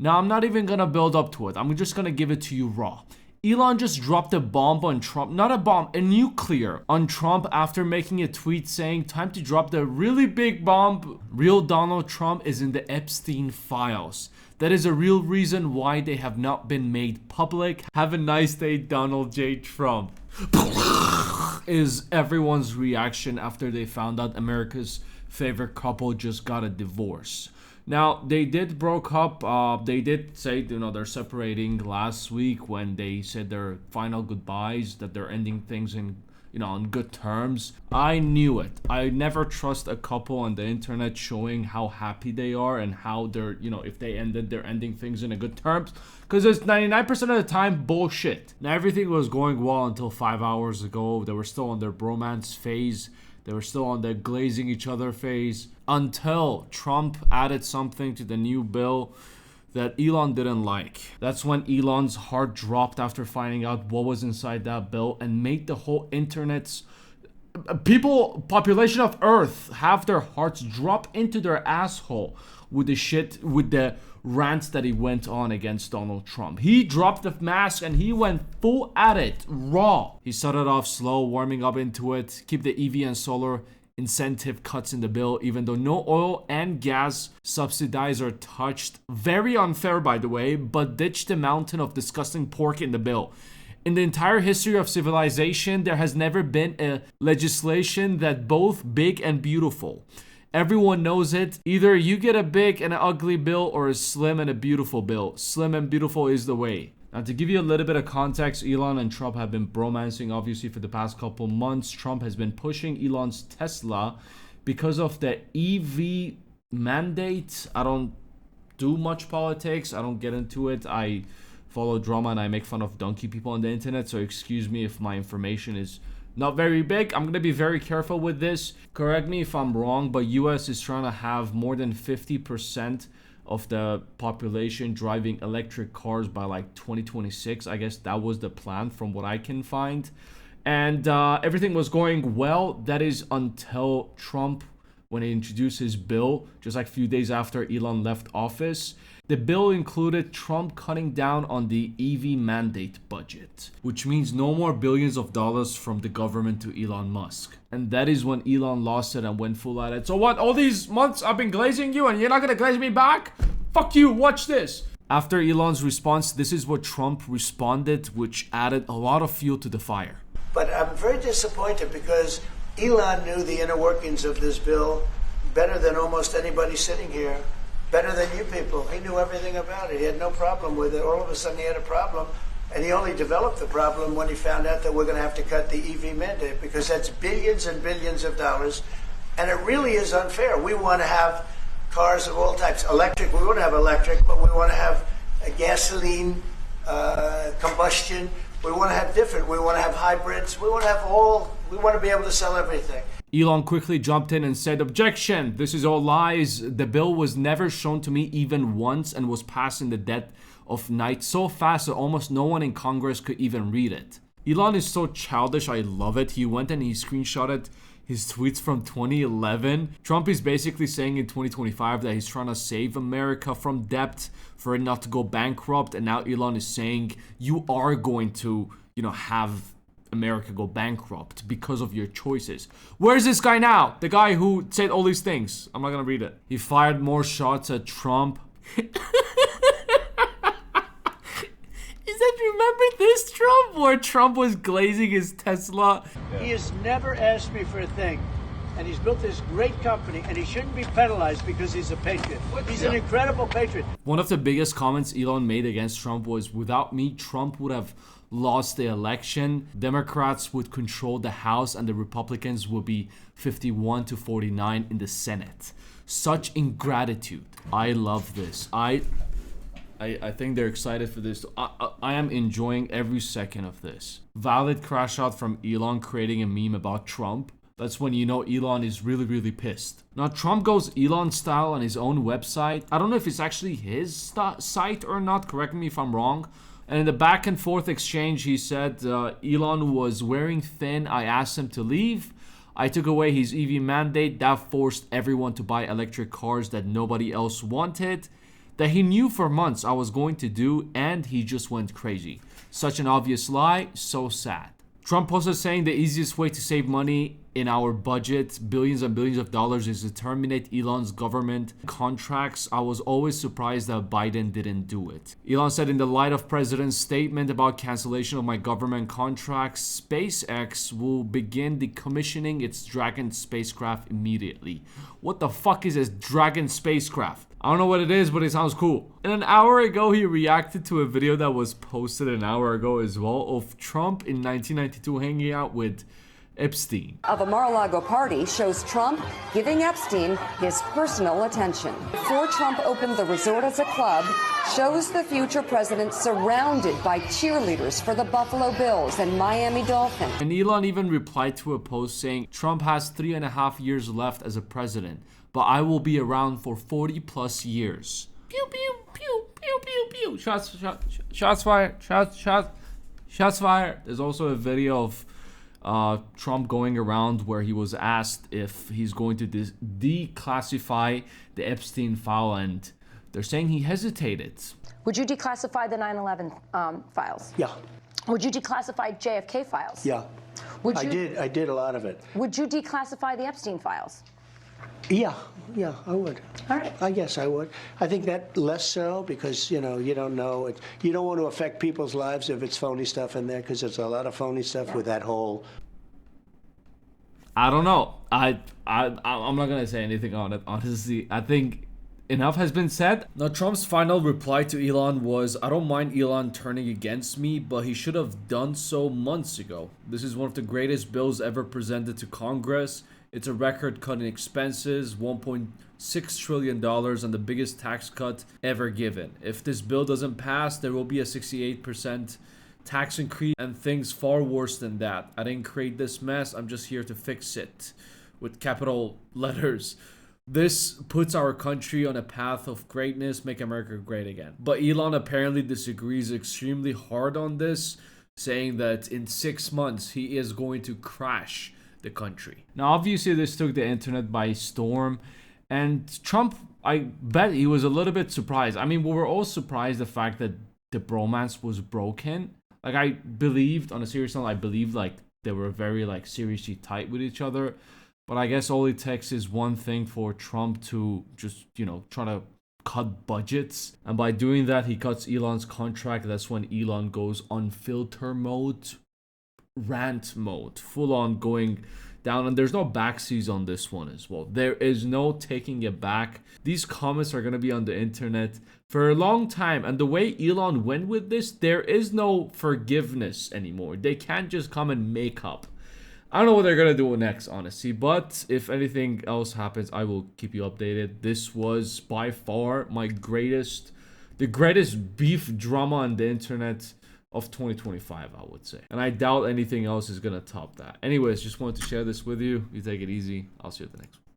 Now, I'm not even gonna build up to it. I'm just gonna give it to you raw. Elon just dropped a bomb on Trump, not a bomb, a nuclear on Trump after making a tweet saying, time to drop the really big bomb. Real Donald Trump is in the Epstein files. That is a real reason why they have not been made public. Have a nice day, Donald J. Trump. Is everyone's reaction after they found out America's favorite couple just got a divorce. Now, they did broke up. They did say, they're separating last week when they said their final goodbyes, that they're ending things in, on good terms. I knew it. I never trust a couple on the internet showing how happy they are and how they're, if they ended, they're ending things in a good terms. Because it's 99% of the time bullshit. Now, everything was going well until 5 hours ago. They were still on their bromance phase. They were still on the glazing each other phase until Trump added something to the new bill that Elon didn't like. That's when Elon's heart dropped after finding out what was inside that bill and made the whole internet's population of Earth have their hearts drop into their asshole with the rants that he went on against Donald Trump. He dropped the mask and he went full at it, raw. He started off slow, warming up into it, keep the EV and solar incentive cuts in the bill, even though no oil and gas subsidies are touched. Very unfair, by the way, but ditch the mountain of disgusting pork in the bill. In the entire history of civilization, there has never been a legislation that both big and beautiful. Everyone knows it. Either you get a big and an ugly bill or a slim and a beautiful bill. Slim and beautiful is the way. Now, to give you a little bit of context, Elon and Trump have been bromancing, obviously, for the past couple months. Trump has been pushing Elon's Tesla because of the EV mandate. I don't do much politics. I don't get into it. I follow drama and I make fun of donkey people on the internet. So excuse me if my information is not very big. I'm going to be very careful with this. Correct me if I'm wrong, but US is trying to have more than 50% of the population driving electric cars by like 2026. I guess that was the plan from what I can find. And everything was going well. That is until Trump, when he introduced his bill, just like a few days after Elon left office. The bill included Trump cutting down on the EV mandate budget, which means no more billions of dollars from the government to Elon Musk. And that is when Elon lost it and went full at it. So what, all these months I've been glazing you and you're not gonna glaze me back? Fuck you, watch this. After Elon's response, this is what Trump responded, which added a lot of fuel to the fire. But I'm very disappointed because Elon knew the inner workings of this bill better than almost anybody sitting here. Better than you people. He knew everything about it. He had no problem with it. All of a sudden he had a problem, and he only developed the problem when he found out that we're going to have to cut the EV mandate, because that's billions and billions of dollars, and it really is unfair. We want to have cars of all types. Electric, we want to have electric, but we want to have a gasoline, combustion. We want to have different. We want to have hybrids. We want to have all. We want to be able to sell everything. Elon quickly jumped in and said, "Objection, this is all lies. The bill was never shown to me even once and was passed in the dead of night so fast that almost no one in Congress could even read it." Elon is so childish, I love it. He went and he screenshotted his tweets from 2011. Trump is basically saying in 2025 that he's trying to save America from debt for it not to go bankrupt. And now Elon is saying you are going to, have America go bankrupt because of your choices. Where's this guy now? The guy who said all these things. I'm not gonna read it. He fired more shots at Trump. Remember this Trump where Trump was glazing his Tesla? He has never asked me for a thing. And he's built this great company, and he shouldn't be penalized because he's a patriot. He's an incredible patriot. One of the biggest comments Elon made against Trump was, without me, Trump would have lost the election. Democrats would control the House and the Republicans would be 51-49 in the Senate. Such ingratitude. I love this. I think they're excited for this. I am enjoying every second of this. Valid crash out from Elon creating a meme about Trump. That's when you know Elon is really, really pissed. Now, Trump goes Elon style on his own website. I don't know if it's actually his site or not. Correct me if I'm wrong. And in the back and forth exchange, he said Elon was wearing thin. I asked him to leave. I took away his EV mandate. That forced everyone to buy electric cars that nobody else wanted. that he knew for months I was going to do, and he just went crazy. Such an obvious lie, so sad. Trump posted saying the easiest way to save money in our budget, billions and billions of dollars, is to terminate Elon's government contracts. I was always surprised that Biden didn't do it. Elon said, in the light of President's statement about cancellation of my government contracts, SpaceX will begin decommissioning its Dragon spacecraft immediately. What the fuck is this Dragon spacecraft? I don't know what it is, but it sounds cool. And an hour ago, he reacted to a video that was posted an hour ago as well of Trump in 1992 hanging out with Epstein. Of a Mar-a-Lago party shows Trump giving Epstein his personal attention. Before Trump opened the resort as a club, shows the future president surrounded by cheerleaders for the Buffalo Bills and Miami Dolphins. And Elon even replied to a post saying, Trump has 3.5 years left as a president, but I will be around for 40 plus years. Pew, pew, pew, pew, pew, pew. Shots fired. Shots fired. There's also a video of Trump going around where he was asked if he's going to declassify the Epstein file, and they're saying he hesitated. Would you declassify the 9/11 files? Yeah. Would you declassify JFK files? Yeah. Would you, I did a lot of it. Would you declassify the Epstein files? Yeah, I would. All right. I guess I would. I think that less so because, you know, you don't know. You don't want to affect people's lives if it's phony stuff in there, because there's a lot of phony stuff with that whole... I don't know. I'm not going to say anything on it, honestly. I think enough has been said. Now, Trump's final reply to Elon was, I don't mind Elon turning against me, but he should have done so months ago. This is one of the greatest bills ever presented to Congress. It's a record cut in expenses, $1.6 trillion, and the biggest tax cut ever given. If this bill doesn't pass, there will be a 68% tax increase and things far worse than that. I didn't create this mess. I'm just here to fix it. With capital letters. This puts our country on a path of greatness, make America great again. But Elon apparently disagrees extremely hard on this, saying that in 6 months, he is going to crash the country. Now, obviously, this took the internet by storm, and Trump, I bet he was a little bit surprised. I mean, we were all surprised the fact that the bromance was broken. Like, I believed, on a serious note, I believed like they were very like seriously tight with each other. But I guess all it takes is one thing for Trump to just, you know, try to cut budgets. And by doing that, he cuts Elon's contract. That's when Elon goes on filter mode, rant mode, full on going down. And there's no backseas on this one as well. There is no taking it back. These comments are going to be on the internet for a long time. And the way Elon went with this, there is no forgiveness anymore. They can't just come and make up. I don't know what they're going to do next, honestly. But if anything else happens, I will keep you updated. This was by far the greatest beef drama on the internet of 2025, I would say. And I doubt anything else is going to top that. Anyways, just wanted to share this with you. You take it easy. I'll see you at the next one.